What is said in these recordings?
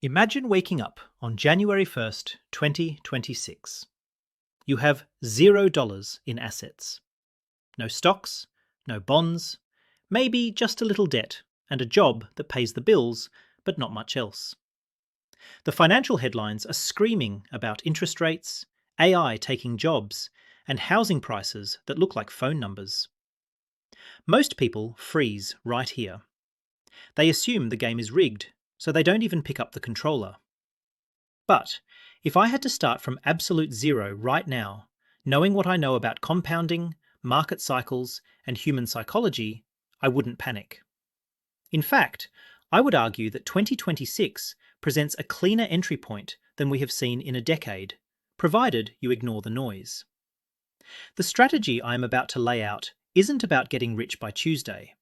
Imagine waking up on January 1st, 2026. You have $0 in assets. No stocks, no bonds, maybe just a little debt and a job that pays the bills, but not much else. The financial headlines are screaming about interest rates, AI taking jobs, and housing prices that look like phone numbers. Most people freeze right here. They assume the game is rigged, so they don't even pick up the controller. But if I had to start from absolute zero right now, knowing what I know about compounding, market cycles, and human psychology, I wouldn't panic. In fact, I would argue that 2026 presents a cleaner entry point than we have seen in a decade, provided you ignore the noise. The strategy I am about to lay out isn't about getting rich by Tuesday.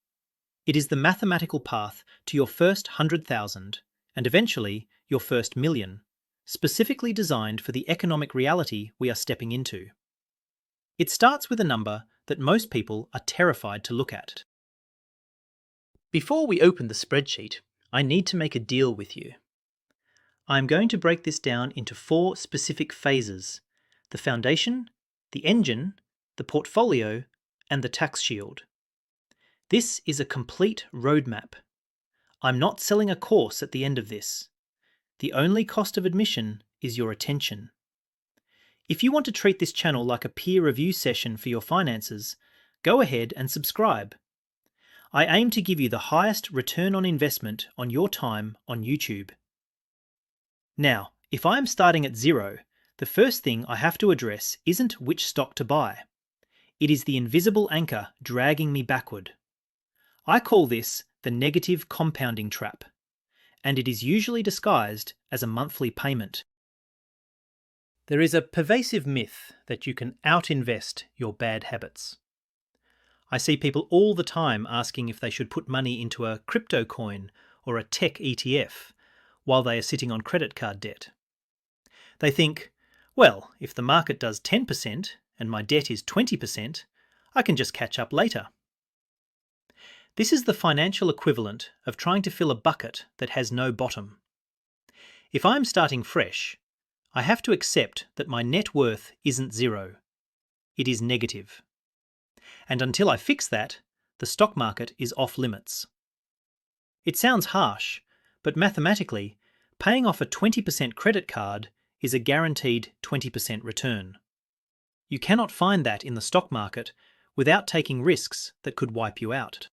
It is the mathematical path to your first 100,000 and eventually your first million, specifically designed for the economic reality we are stepping into. It starts with a number that most people are terrified to look at. Before we open the spreadsheet, I need to make a deal with you. I am going to break this down into 4 specific phases: the foundation, the engine, the portfolio, and the tax shield. This is a complete roadmap. I'm not selling a course at the end of this. The only cost of admission is your attention. If you want to treat this channel like a peer review session for your finances, go ahead and subscribe. I aim to give you the highest return on investment on your time on YouTube. Now, if I am starting at zero, the first thing I have to address isn't which stock to buy. It is the invisible anchor dragging me backward. I call this the negative compounding trap, and it is usually disguised as a monthly payment. There is a pervasive myth that you can out-invest your bad habits. I see people all the time asking if they should put money into a crypto coin or a tech ETF while they are sitting on credit card debt. They think, well, if the market does 10% and my debt is 20%, I can just catch up later. This is the financial equivalent of trying to fill a bucket that has no bottom. If I'm starting fresh, I have to accept that my net worth isn't zero. It is negative. And until I fix that, the stock market is off limits. It sounds harsh, but mathematically, paying off a 20% credit card is a guaranteed 20% return. You cannot find that in the stock market without taking risks that could wipe you out.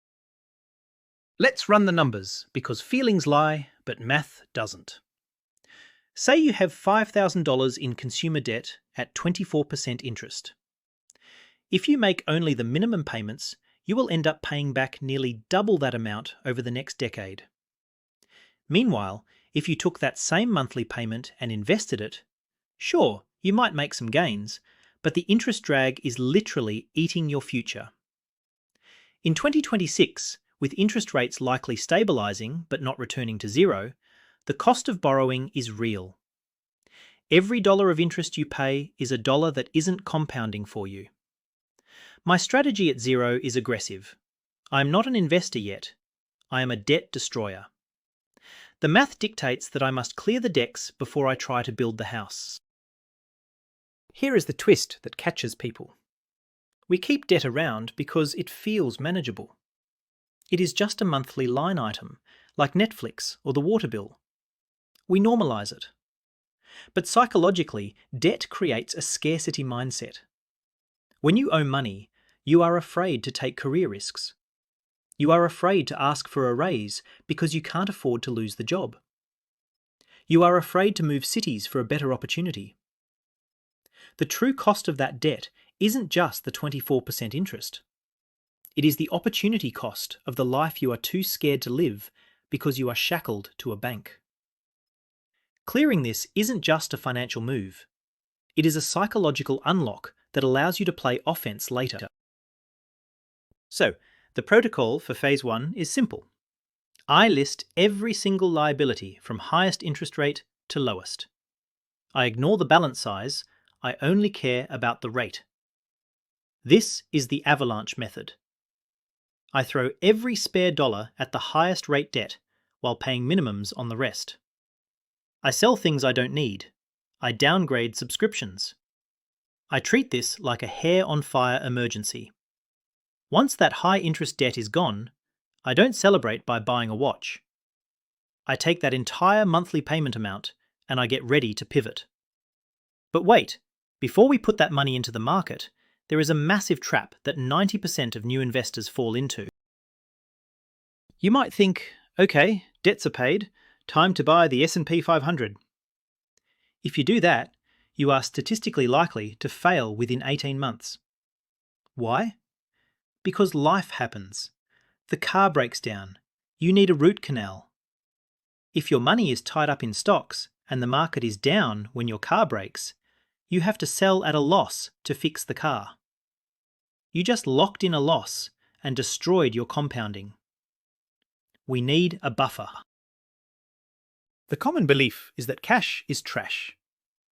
Let's run the numbers, because feelings lie, but math doesn't. Say you have $5,000 in consumer debt at 24% interest. If you make only the minimum payments, you will end up paying back nearly double that amount over the next decade. Meanwhile, if you took that same monthly payment and invested it, sure, you might make some gains, but the interest drag is literally eating your future. In 2026, with interest rates likely stabilising but not returning to zero, the cost of borrowing is real. Every dollar of interest you pay is a dollar that isn't compounding for you. My strategy at zero is aggressive. I am not an investor yet. I am a debt destroyer. The math dictates that I must clear the decks before I try to build the house. Here is the twist that catches people. We keep debt around because it feels manageable. It is just a monthly line item, like Netflix or the water bill. We normalise it. But psychologically, debt creates a scarcity mindset. When you owe money, you are afraid to take career risks. You are afraid to ask for a raise because you can't afford to lose the job. You are afraid to move cities for a better opportunity. The true cost of that debt isn't just the 24% interest. It is the opportunity cost of the life you are too scared to live because you are shackled to a bank. Clearing this isn't just a financial move. It is a psychological unlock that allows you to play offense later. So, the protocol for phase 1 is simple. I list every single liability from highest interest rate to lowest. I ignore the balance size, I only care about the rate. This is the Avalanche method. I throw every spare dollar at the highest rate debt while paying minimums on the rest. I sell things I don't need. I downgrade subscriptions. I treat this like a hair-on-fire emergency. Once that high-interest debt is gone, I don't celebrate by buying a watch. I take that entire monthly payment amount and I get ready to pivot. But wait, before we put that money into the market, there is a massive trap that 90% of new investors fall into. You might think, okay, debts are paid, time to buy the S&P 500. If you do that, you are statistically likely to fail within 18 months. Why? Because life happens. The car breaks down. You need a root canal. If your money is tied up in stocks and the market is down when your car breaks, you have to sell at a loss to fix the car. You just locked in a loss and destroyed your compounding. We need a buffer. The common belief is that cash is trash.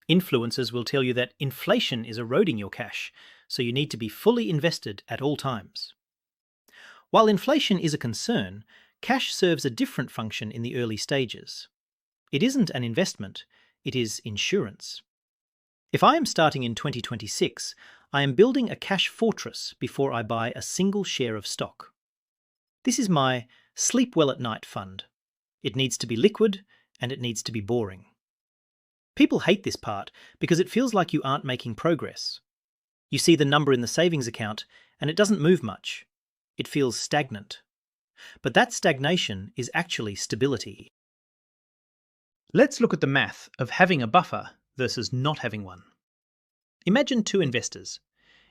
Influencers will tell you that inflation is eroding your cash, so you need to be fully invested at all times. While inflation is a concern, cash serves a different function in the early stages. It isn't an investment, it is insurance. If I am starting in 2026, I am building a cash fortress before I buy a single share of stock. This is my sleep well at night fund. It needs to be liquid and it needs to be boring. People hate this part because it feels like you aren't making progress. You see the number in the savings account and it doesn't move much. It feels stagnant. But that stagnation is actually stability. Let's look at the math of having a buffer versus not having one. Imagine two investors.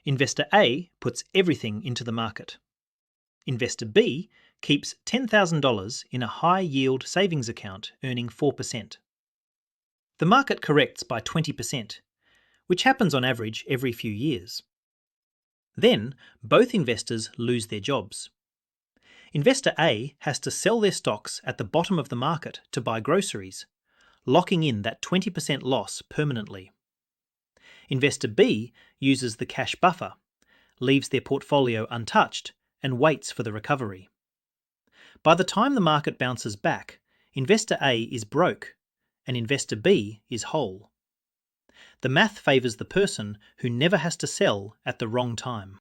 Investor A puts everything into the market. Investor B keeps $10,000 in a high-yield savings account earning 4%. The market corrects by 20%, which happens on average every few years. Then, both investors lose their jobs. Investor A has to sell their stocks at the bottom of the market to buy groceries, locking in that 20% loss permanently. Investor B uses the cash buffer, leaves their portfolio untouched, and waits for the recovery. By the time the market bounces back, Investor A is broke and Investor B is whole. The math favours the person who never has to sell at the wrong time.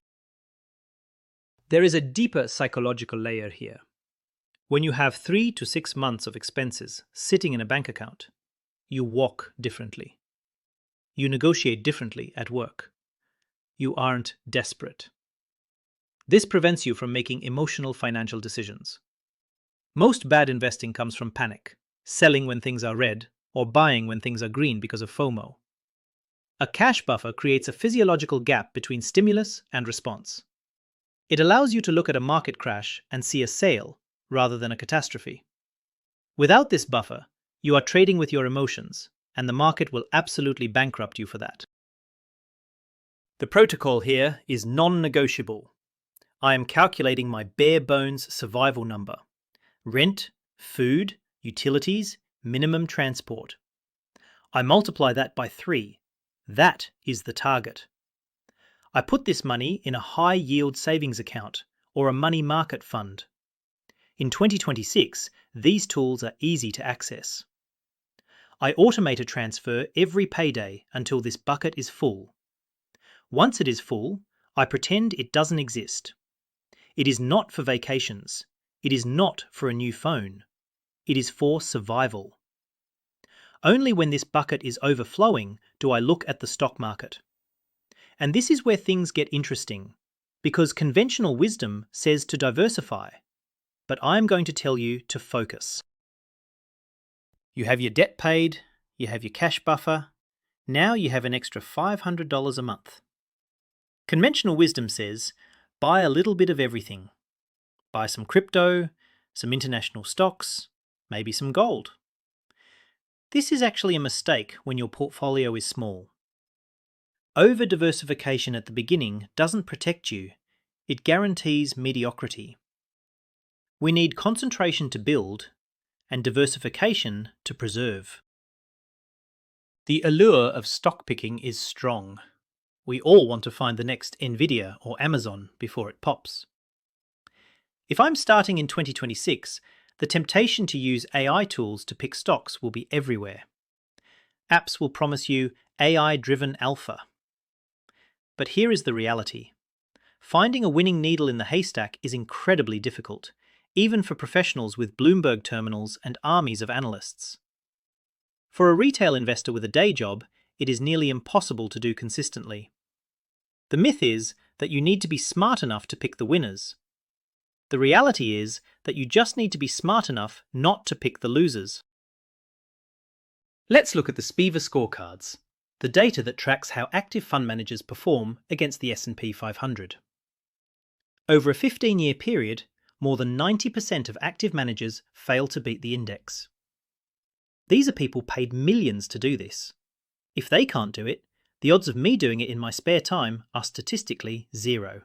There is a deeper psychological layer here. When you have 3 to 6 months of expenses sitting in a bank account, you walk differently. You negotiate differently at work. You aren't desperate. This prevents you from making emotional financial decisions. Most bad investing comes from panic, selling when things are red, or buying when things are green because of FOMO. A cash buffer creates a physiological gap between stimulus and response. It allows you to look at a market crash and see a sale rather than a catastrophe. Without this buffer, you are trading with your emotions, and the market will absolutely bankrupt you for that. The protocol here is non-negotiable. I am calculating my bare bones survival number. Rent, food, utilities, minimum transport. I multiply that by 3. That is the target. I put this money in a high-yield savings account or a money market fund. In 2026, these tools are easy to access. I automate a transfer every payday until this bucket is full. Once it is full, I pretend it doesn't exist. It is not for vacations. It is not for a new phone. It is for survival. Only when this bucket is overflowing do I look at the stock market. And this is where things get interesting, because conventional wisdom says to diversify, but I'm going to tell you to focus. You have your debt paid, you have your cash buffer, now you have an extra $500 a month. Conventional wisdom says, buy a little bit of everything. Buy some crypto, some international stocks, maybe some gold. This is actually a mistake when your portfolio is small. Over-diversification at the beginning doesn't protect you, it guarantees mediocrity. We need concentration to build and diversification to preserve. The allure of stock picking is strong. We all want to find the next Nvidia or Amazon before it pops. If I'm starting in 2026, the temptation to use AI tools to pick stocks will be everywhere. Apps will promise you AI-driven alpha. But here is the reality. Finding a winning needle in the haystack is incredibly difficult, even for professionals with Bloomberg terminals and armies of analysts. For a retail investor with a day job, it is nearly impossible to do consistently. The myth is that you need to be smart enough to pick the winners. The reality is that you just need to be smart enough not to pick the losers. Let's look at the SPIVA scorecards, the data that tracks how active fund managers perform against the S&P 500. Over a 15-year period, more than 90% of active managers fail to beat the index. These are people paid millions to do this. If they can't do it, the odds of me doing it in my spare time are statistically zero.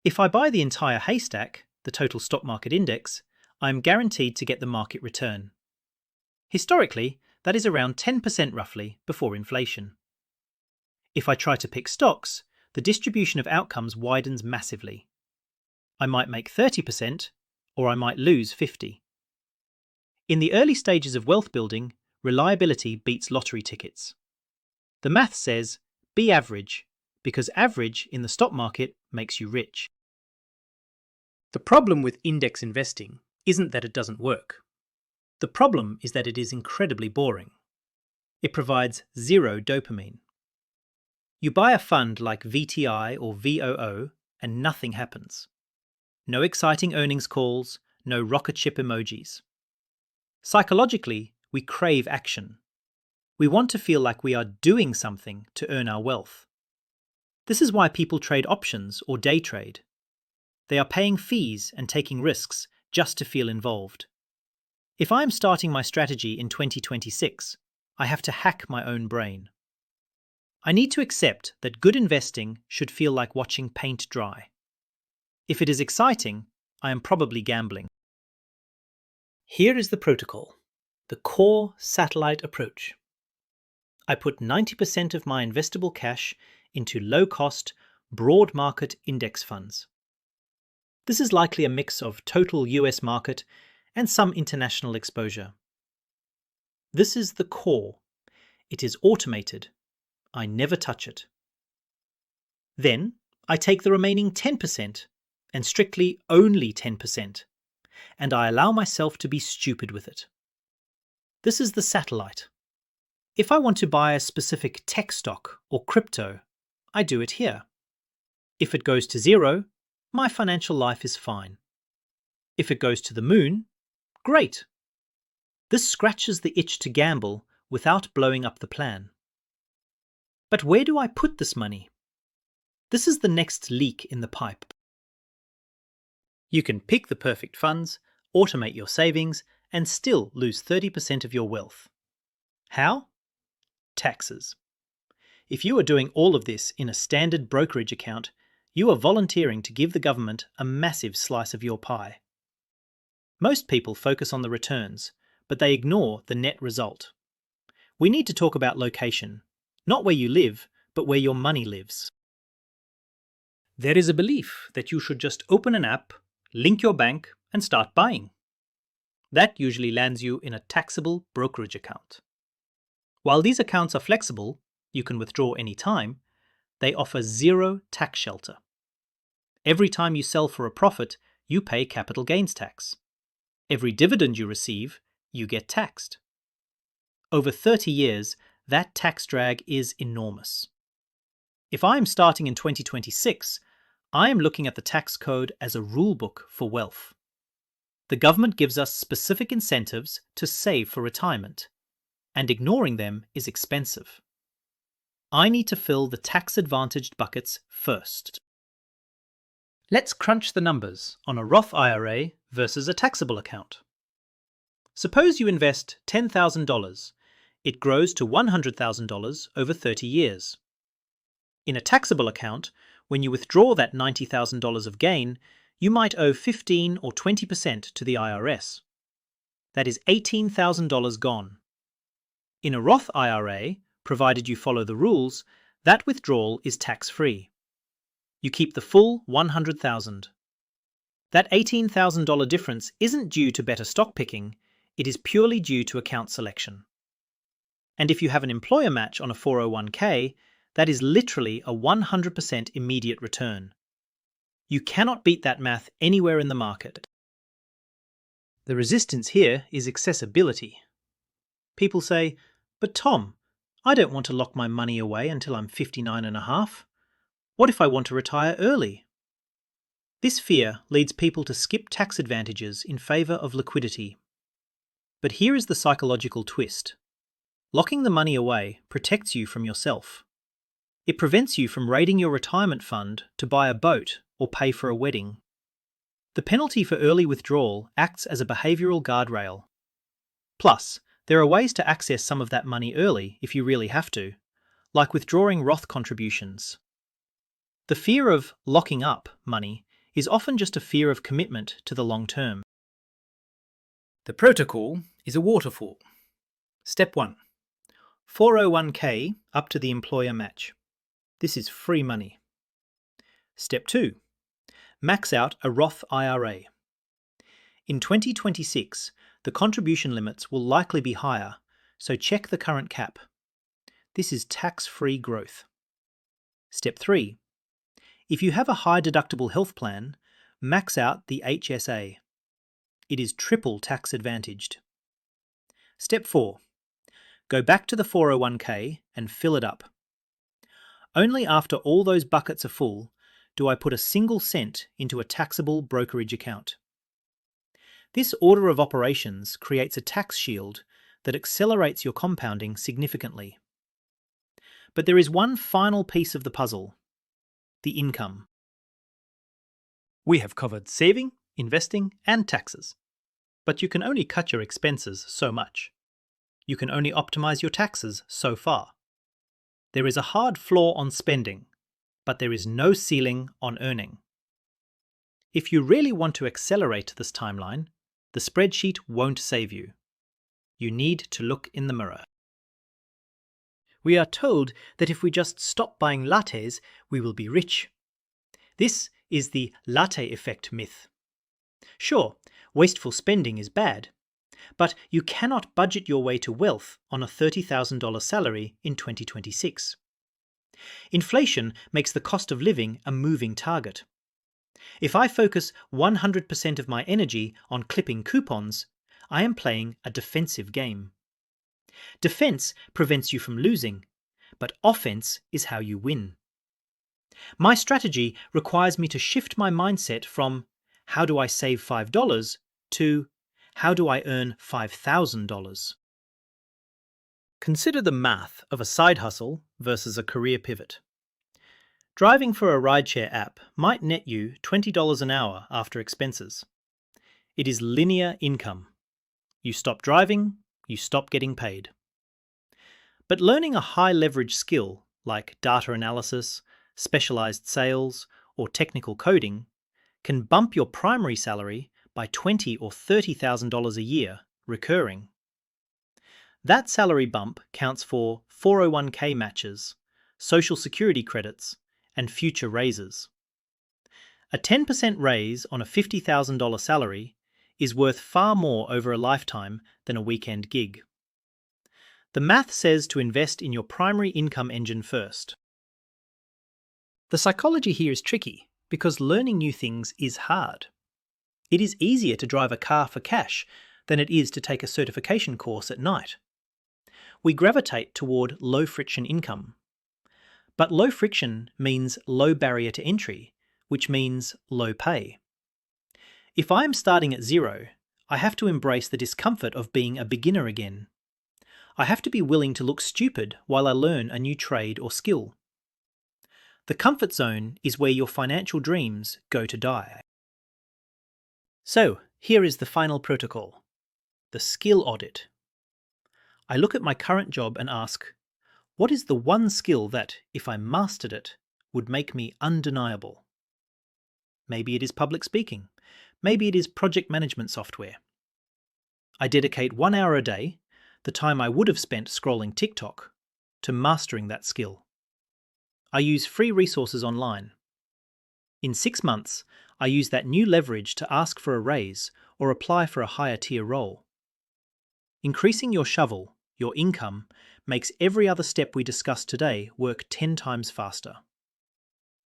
If I buy the entire haystack, the total stock market index, I am guaranteed to get the market return. Historically, that is around 10% roughly before inflation. If I try to pick stocks, the distribution of outcomes widens massively. I might make 30%, or I might lose 50%. In the early stages of wealth building, reliability beats lottery tickets. The math says, be average, because average in the stock market makes you rich. The problem with index investing isn't that it doesn't work. The problem is that it is incredibly boring. It provides zero dopamine. You buy a fund like VTI or VOO and nothing happens. No exciting earnings calls, no rocket ship emojis. Psychologically, we crave action. We want to feel like we are doing something to earn our wealth. This is why people trade options or day trade. They are paying fees and taking risks just to feel involved. If I am starting my strategy in 2026, I have to hack my own brain. I need to accept that good investing should feel like watching paint dry. If it is exciting, I am probably gambling. Here is the protocol, the core satellite approach. I put 90% of my investable cash into low-cost, broad market index funds. This is likely a mix of total US market and some international exposure. This is the core. It is automated. I never touch it. Then I take the remaining 10%, and strictly only 10%, and I allow myself to be stupid with it. This is the satellite. If I want to buy a specific tech stock or crypto, I do it here. If it goes to zero, my financial life is fine. If it goes to the moon, great. This scratches the itch to gamble without blowing up the plan. But where do I put this money? This is the next leak in the pipe. You can pick the perfect funds, automate your savings, and still lose 30% of your wealth. How? Taxes. If you are doing all of this in a standard brokerage account, you are volunteering to give the government a massive slice of your pie. Most people focus on the returns, but they ignore the net result. We need to talk about location, not where you live, but where your money lives. There is a belief that you should just open an app, link your bank, and start buying. That usually lands you in a taxable brokerage account. While these accounts are flexible, you can withdraw any time, they offer zero tax shelter. Every time you sell for a profit, you pay capital gains tax. Every dividend you receive, you get taxed. Over 30 years, that tax drag is enormous. If I am starting in 2026, I am looking at the tax code as a rulebook for wealth. The government gives us specific incentives to save for retirement, and ignoring them is expensive. I need to fill the tax-advantaged buckets first. Let's crunch the numbers on a Roth IRA versus a taxable account. Suppose you invest $10,000. It grows to $100,000 over 30 years. In a taxable account, when you withdraw that $90,000 of gain, you might owe 15 or 20% to the IRS. That is $18,000 gone. In a Roth IRA, provided you follow the rules, that withdrawal is tax-free. You keep the full $100,000. That $18,000 difference isn't due to better stock picking, it is purely due to account selection. And if you have an employer match on a 401k, that is literally a 100% immediate return. You cannot beat that math anywhere in the market. The resistance here is accessibility. People say, "But Tom, I don't want to lock my money away until I'm 59 and a half. What if I want to retire early?" This fear leads people to skip tax advantages in favour of liquidity. But here is the psychological twist. Locking the money away protects you from yourself. It prevents you from raiding your retirement fund to buy a boat or pay for a wedding. The penalty for early withdrawal acts as a behavioural guardrail. Plus, there are ways to access some of that money early if you really have to, like withdrawing Roth contributions. The fear of locking up money is often just a fear of commitment to the long term. The protocol is a waterfall. Step 1. 401k up to the employer match. This is free money. Step 2. Max out a Roth IRA. In 2026, the contribution limits will likely be higher, so check the current cap. This is tax-free growth. Step 3. If you have a high deductible health plan, max out the HSA. It is triple tax advantaged. Step 4. Go back to the 401k and fill it up. Only after all those buckets are full do I put a single cent into a taxable brokerage account. This order of operations creates a tax shield that accelerates your compounding significantly. But there is one final piece of the puzzle: the income. We have covered saving, investing, and taxes. But you can only cut your expenses so much. You can only optimize your taxes so far. There is a hard floor on spending, but there is no ceiling on earning. If you really want to accelerate this timeline, the spreadsheet won't save you. You need to look in the mirror. We are told that if we just stop buying lattes, we will be rich. This is the latte effect myth. Sure, wasteful spending is bad, but you cannot budget your way to wealth on a $30,000 salary in 2026. Inflation makes the cost of living a moving target. If I focus 100% of my energy on clipping coupons, I am playing a defensive game. Defense prevents you from losing, but offense is how you win. My strategy requires me to shift my mindset from "how do I save $5" to "how do I earn $5,000?" Consider the math of a side hustle versus a career pivot. Driving for a rideshare app might net you $20 an hour after expenses. It is linear income. You stop driving, you stop getting paid. But learning a high-leverage skill like data analysis, specialized sales, or technical coding can bump your primary salary by $20,000 or $30,000 a year, recurring. That salary bump counts for 401k matches, Social Security credits, and future raises. A 10% raise on a $50,000 salary is worth far more over a lifetime than a weekend gig. The math says to invest in your primary income engine first. The psychology here is tricky because learning new things is hard. It is easier to drive a car for cash than it is to take a certification course at night. We gravitate toward low-friction income. But low friction means low barrier to entry, which means low pay. If I am starting at zero, I have to embrace the discomfort of being a beginner again. I have to be willing to look stupid while I learn a new trade or skill. The comfort zone is where your financial dreams go to die. So, here is the final protocol: the skill audit. I look at my current job and ask, what is the one skill that, if I mastered it, would make me undeniable? Maybe it is public speaking. Maybe it is project management software. I dedicate 1 hour a day, the time I would have spent scrolling TikTok, to mastering that skill. I use free resources online. In 6 months, I use that new leverage to ask for a raise or apply for a higher tier role. Increasing your shovel your income, makes every other step we discussed today work 10 times faster.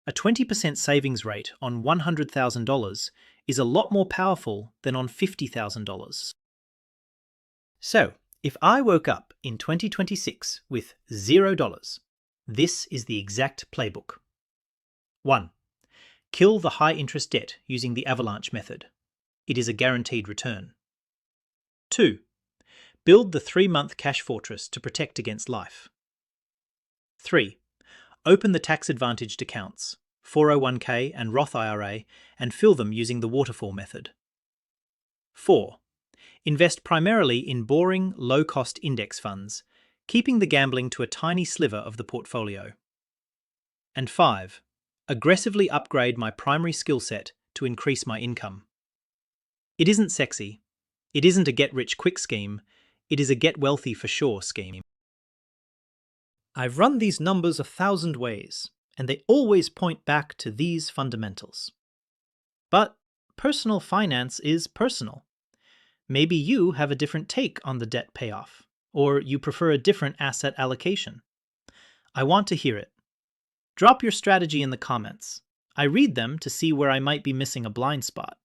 A 20% savings rate on $100,000 is a lot more powerful than on $50,000. So, if I woke up in 2026 with $0, this is the exact playbook. 1. Kill the high-interest debt using the Avalanche method. It is a guaranteed return. 2. Build the 3-month cash fortress to protect against life. 3. Open the tax-advantaged accounts, 401k and Roth IRA, and fill them using the waterfall method. 4. Invest primarily in boring, low-cost index funds, keeping the gambling to a tiny sliver of the portfolio. And 5. Aggressively upgrade my primary skill set to increase my income. It isn't sexy. It isn't a get-rich-quick scheme. It is a get-wealthy-for-sure scheme. I've run these numbers 1,000 ways, and they always point back to these fundamentals. But personal finance is personal. Maybe you have a different take on the debt payoff, or you prefer a different asset allocation. I want to hear it. Drop your strategy in the comments. I read them to see where I might be missing a blind spot.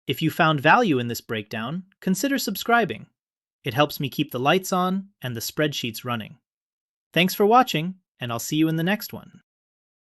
If you found value in this breakdown, consider subscribing. It helps me keep the lights on and the spreadsheets running. Thanks for watching, and I'll see you in the next one.